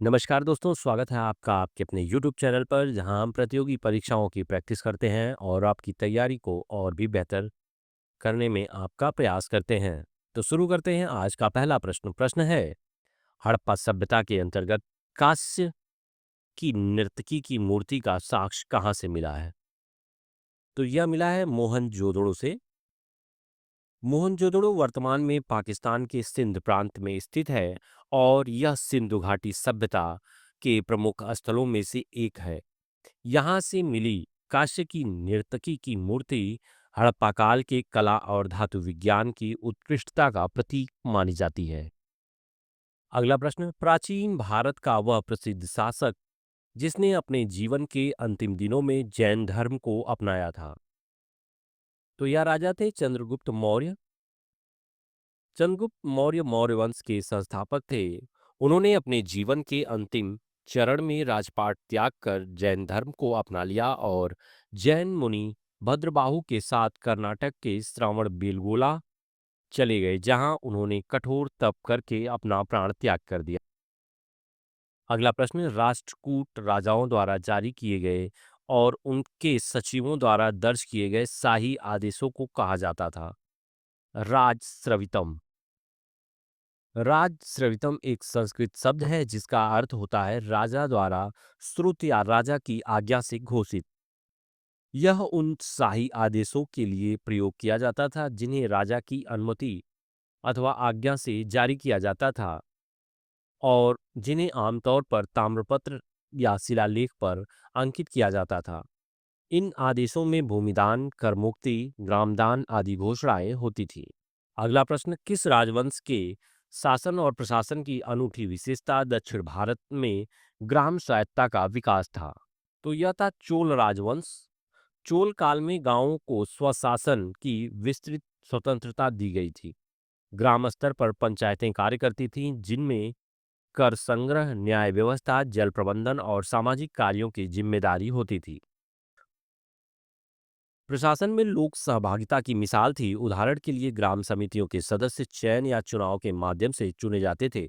नमस्कार दोस्तों, स्वागत है आपका आपके अपने YouTube चैनल पर जहां हम प्रतियोगी परीक्षाओं की प्रैक्टिस करते हैं और आपकी तैयारी को और भी बेहतर करने में आपका प्रयास करते हैं। तो शुरू करते हैं आज का पहला प्रश्न है हड़प्पा सभ्यता के अंतर्गत कांस्य की नर्तकी की मूर्ति का साक्ष्य कहाँ से मिला है? तो यह मिला है मोहनजोदड़ो से। मोहनजोदड़ो वर्तमान में पाकिस्तान के सिंध प्रांत में स्थित है और यह सिंधु घाटी सभ्यता के प्रमुख स्थलों में से एक है। यहाँ से मिली कांस्य की नर्तकी की मूर्ति हड़प्पा काल के कला और धातु विज्ञान की उत्कृष्टता का प्रतीक मानी जाती है। अगला प्रश्न, प्राचीन भारत का वह प्रसिद्ध शासक जिसने अपने जीवन के अंतिम दिनों में जैन धर्म को अपनाया था, तो यह राजा थे चंद्रगुप्त मौर्य। चंद्रगुप्त मौर्य मौर्य वंश के संस्थापक थे। उन्होंने अपने जीवन के अंतिम चरण में राजपाट त्याग कर जैन धर्म को अपना लिया और जैन मुनि भद्रबाहु के साथ कर्नाटक के श्रवण बेलगोला चले गए, जहां उन्होंने कठोर तप करके अपना प्राण त्याग कर दिया। अगला प्रश्न, राष्ट्रकूट राजाओं द्वारा जारी किए गए और उनके सचिवों द्वारा दर्ज किए गए शाही आदेशों को कहा जाता था? राजस्रवितम। राजस्रवितम एक संस्कृत शब्द है जिसका अर्थ होता है राजा द्वारा श्रुत या राजा की आज्ञा से घोषित। यह उन शाही आदेशों के लिए प्रयोग किया जाता था जिन्हें राजा की अनुमति अथवा आज्ञा से जारी किया जाता था और जिन्हें आमतौर पर ताम्रपत्र या शिलालेख पर अंकित किया जाता था। इन आदेशों में भूमिदान, कर मुक्ति, ग्रामदान आदि घोषणाएं होती थी। अगला प्रश्न, किस राजवंश के शासन और प्रशासन की अनूठी विशेषता दक्षिण भारत में ग्राम स्वायत्तता का विकास था? तो यह था चोल राजवंश। चोल काल में गांवों को स्वशासन की विस्तृत स्वतंत्रता दी गई थी। ग्राम स्तर पर पंचायतें कार्य करती थीं, जिनमें कर संग्रह, न्याय व्यवस्था, जल प्रबंधन और सामाजिक कार्यों की जिम्मेदारी होती थी। प्रशासन में लोक सहभागिता की मिसाल थी। उदाहरण के लिए ग्राम समितियों के सदस्य चयन या चुनाव के माध्यम से चुने जाते थे।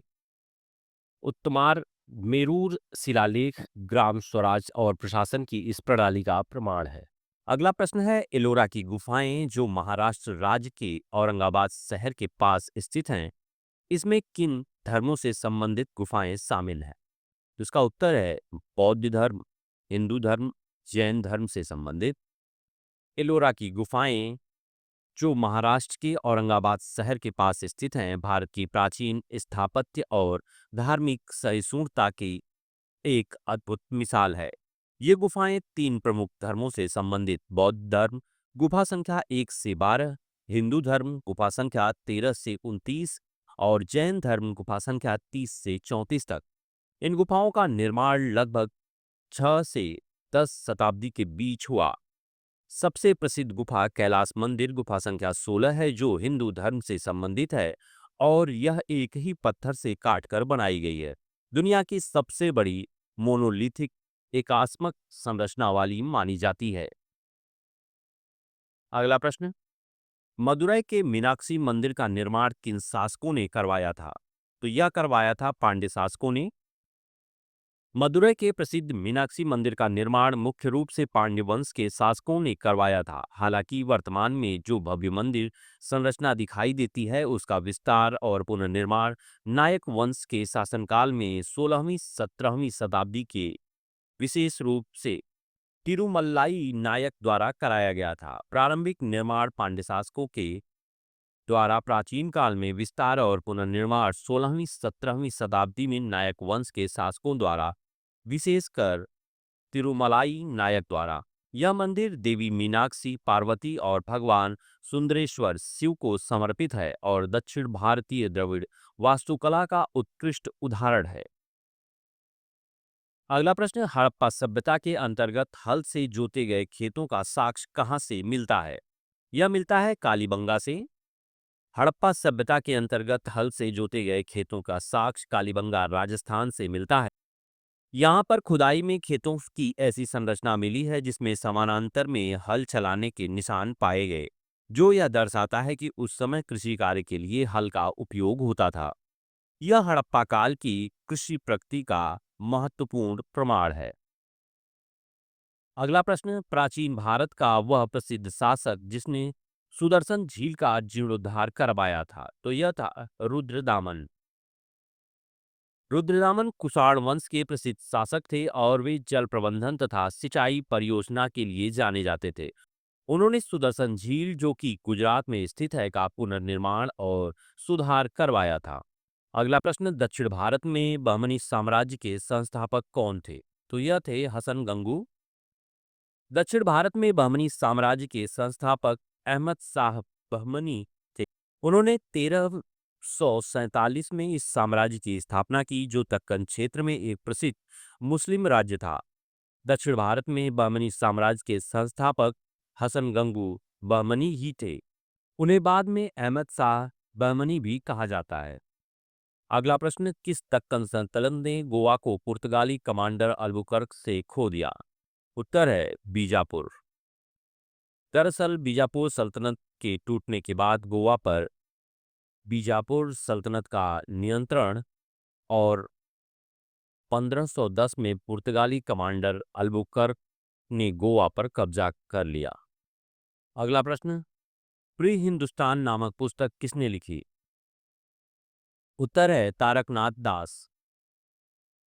उत्तमार मेरूर शिलालेख ग्राम स्वराज और प्रशासन की इस प्रणाली का प्रमाण है। अगला प्रश्न है, एलोरा की गुफाएं जो महाराष्ट्र राज्य के औरंगाबाद शहर के पास स्थित हैं, इसमें किन धर्मों से संबंधित गुफाएं शामिल हैं? तो इसका उत्तर है बौद्ध धर्म, हिंदू धर्म, जैन धर्म से संबंधित। एलोरा की गुफाएं जो महाराष्ट्र के औरंगाबाद शहर के पास स्थित हैं, भारत की प्राचीन स्थापत्य और धार्मिक सहिष्णुता की एक अद्भुत मिसाल है। ये गुफाएं तीन प्रमुख धर्मों से संबंधित बौद्ध धर्म गुफा संख्या 1 से 12, हिंदू धर्म गुफा संख्या 13 से 29 और जैन धर्म गुफा संख्या 30 से 34 तक। इन गुफाओं का निर्माण लगभग 6 से 10 शताब्दी के बीच हुआ। सबसे प्रसिद्ध गुफा कैलाश मंदिर गुफा संख्या 16 है, जो हिंदू धर्म से संबंधित है और यह एक ही पत्थर से काटकर बनाई गई है। दुनिया की सबसे बड़ी मोनोलिथिक एकात्मक संरचना वाली मानी जाती है। अगला प्रश्न, मदुरई के मीनाक्षी मंदिर का निर्माण किन शासकों ने करवाया था? तो यह करवाया था पांड्य शासकों ने। मदुरै के प्रसिद्ध मीनाक्षी मंदिर का निर्माण मुख्य रूप से पांड्य वंश के शासकों ने करवाया था। हालांकि वर्तमान में जो भव्य मंदिर संरचना दिखाई देती है, उसका विस्तार और पुनर्निर्माण नायक वंश के शासनकाल में 16वीं-17वीं शताब्दी के विशेष रूप से तिरुमल्लाई नायक द्वारा कराया गया था। प्रारंभिक निर्माण पांड्य शासकों के द्वारा प्राचीन काल में, विस्तार और पुनर्निर्माण 16वीं-17वीं शताब्दी में नायक वंश के शासकों द्वारा, विशेषकर तिरुमलाई नायक द्वारा। यह मंदिर देवी मीनाक्षी, पार्वती और भगवान सुंदरेश्वर शिव को समर्पित है और दक्षिण भारतीय द्रविड़ वास्तुकला का उत्कृष्ट उदाहरण है। अगला प्रश्न, हड़प्पा सभ्यता के अंतर्गत हल से जोते गए खेतों का साक्ष्य कहाँ से मिलता है? यह मिलता है कालीबंगा से। हड़प्पा सभ्यता के अंतर्गत हल से जोते गए खेतों का साक्ष्य कालीबंगा राजस्थान से मिलता है। यहाँ पर खुदाई में खेतों की ऐसी संरचना मिली है जिसमें समानांतर में हल चलाने के निशान पाए गए, जो यह दर्शाता है कि उस समय कृषि कार्य के लिए हल का उपयोग होता था। यह हड़प्पा काल की कृषि प्रगति का महत्वपूर्ण प्रमाण है। अगला प्रश्न, प्राचीन भारत का वह प्रसिद्ध शासक जिसने सुदर्शन झील का जीर्णोद्धार करवाया था, तो यह था रुद्रदामन। रुद्रदामन कुषाण वंश के प्रसिद्ध शासक थे और वे जल प्रबंधन तथा सिंचाई परियोजना के लिए जाने जाते थे। उन्होंने सुदर्शन झील, जो कि गुजरात में स्थित है, का पुनर्निर्माण और सुधार करवाया था। अगला प्रश्न, दक्षिण भारत में बहमनी साम्राज्य के संस्थापक कौन थे, तो यह थे हसन गंगू। दक्षिण भारत में बहमनी साम्राज्य के संस्थापक अहमद शाह बहमनी थे। उन्होंने 1347 में इस साम्राज्य की स्थापना की, जो दक्कन क्षेत्र में एक प्रसिद्ध मुस्लिम राज्य था। दक्षिण भारत में बहमनी साम्राज्य के संस्थापक हसन गंगू बहमनी ही थे। उन्हें बाद में अहमद शाह बहमनी भी कहा जाता है। अगला प्रश्न, किस दक्कन सल्तनत ने गोवा को पुर्तगाली कमांडर अल्बुकर्क से खो दिया? उत्तर है बीजापुर। दरअसल बीजापुर सल्तनत के टूटने के बाद गोवा पर बीजापुर सल्तनत का नियंत्रण और 1510 में पुर्तगाली कमांडर अल्बुकर्क ने गोवा पर कब्जा कर लिया। अगला प्रश्न, प्री हिंदुस्तान नामक पुस्तक किसने लिखी? उत्तर है तारकनाथ दास।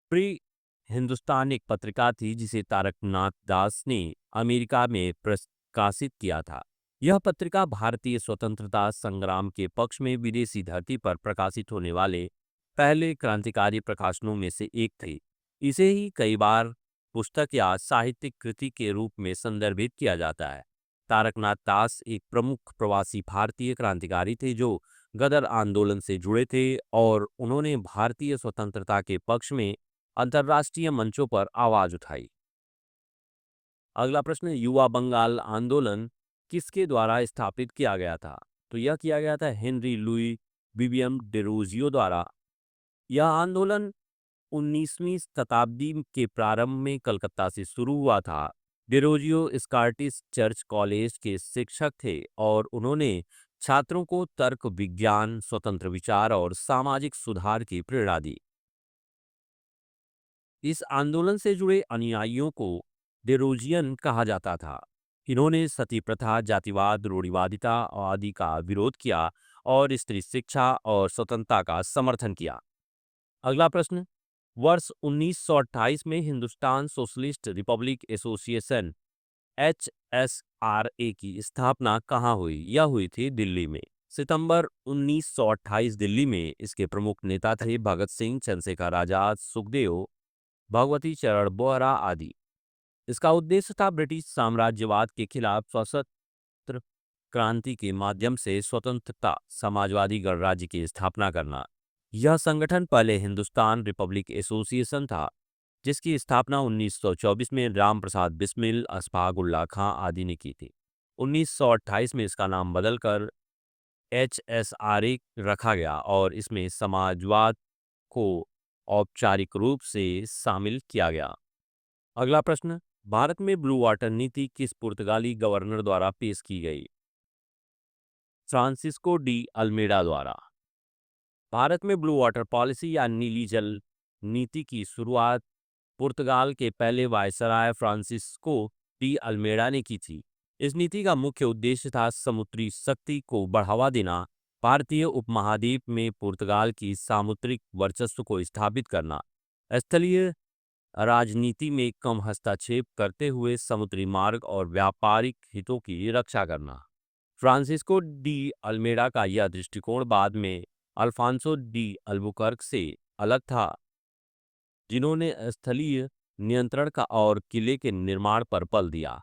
प्री हिंदुस्तान एक पत्रिका थी जिसे तारकनाथ दास ने अमेरिका में प्रकाशित किया था। यह पत्रिका भारतीय स्वतंत्रता संग्राम के पक्ष में विदेशी धरती पर प्रकाशित होने वाले पहले क्रांतिकारी प्रकाशनों में से एक थी। इसे ही कई बार पुस्तक या साहित्यिक कृति के रूप में संदर्भित किया जाता है। तारकनाथ दास एक प्रमुख प्रवासी भारतीय क्रांतिकारी थे जो गदर आंदोलन से जुड़े थे और उन्होंने भारतीय स्वतंत्रता के पक्ष में अंतर्राष्ट्रीय मंचों पर आवाज उठाई। अगला प्रश्न, युवा बंगाल आंदोलन किसके द्वारा स्थापित किया गया था? तो यह किया गया था हेनरी लुई विवियम डेरोजियो द्वारा। यह आंदोलन 19वीं शताब्दी के प्रारंभ में कलकत्ता से शुरू हुआ था। डेरोजियो स्कॉटिश चर्च कॉलेज के शिक्षक थे और उन्होंने छात्रों को तर्क विज्ञान, स्वतंत्र विचार और सामाजिक सुधार की प्रेरणा दी। इस आंदोलन से जुड़े अनुयायियों को डेरोजियन कहा जाता था। इन्होंने सती प्रथा, जातिवाद, रूढ़िवादिता आदि का विरोध किया और स्त्री शिक्षा और स्वतंत्रता का समर्थन किया। अगला प्रश्न, वर्ष 1928 में Hindustan socialist Republic association HSRA की स्थापना कहाँ हुई? यह हुई थी दिल्ली में। सितंबर 1928 दिल्ली में। इसके प्रमुख नेता थे भगत सिंह, चंद्रशेखर आजाद, सुखदेव, भगवती चरण बोहरा आदि। इसका उद्देश्य था ब्रिटिश साम्राज्यवाद के खिलाफ सशस्त्र क्रांति के माध्यम से स्वतंत्रता समाजवादी गणराज्य की स्थापना करना। यह संगठन पहले हिंदुस्तान रिपब्लिक एसोसिएशन था, जिसकी स्थापना 1924 में राम प्रसाद बिस्मिल, अशफाक उल्लाह खां आदि ने की थी। 1928 में इसका नाम बदलकर HSRA रखा गया और इसमें समाजवाद को औपचारिक रूप से शामिल किया गया। अगला प्रश्न, भारत में ब्लू वाटर नीति किस पुर्तगाली गवर्नर द्वारा पेश की गई? फ्रांसिस्को डी अल्मेडा द्वारा। भारत में ब्लू वाटर पॉलिसी या नीली जल नीति की शुरुआत पुर्तगाल के पहले वायसराय फ्रांसिस्को डी अल्मेडा ने की थी। इस नीति का मुख्य उद्देश्य था समुद्री शक्ति को बढ़ावा देना, भारतीय उपमहाद्वीप में पुर्तगाल की सामुद्रिक वर्चस्व को स्थापित करना, स्थलीय राजनीति में कम हस्तक्षेप करते हुए समुद्री मार्ग और व्यापारिक हितों की रक्षा करना। फ्रांसिस्को डी अल्मेडा का यह दृष्टिकोण बाद में अल्फांसो डी अल्बुकर्क से अलग था, जिन्होंने स्थलीय नियंत्रण का और किले के निर्माण पर बल दिया।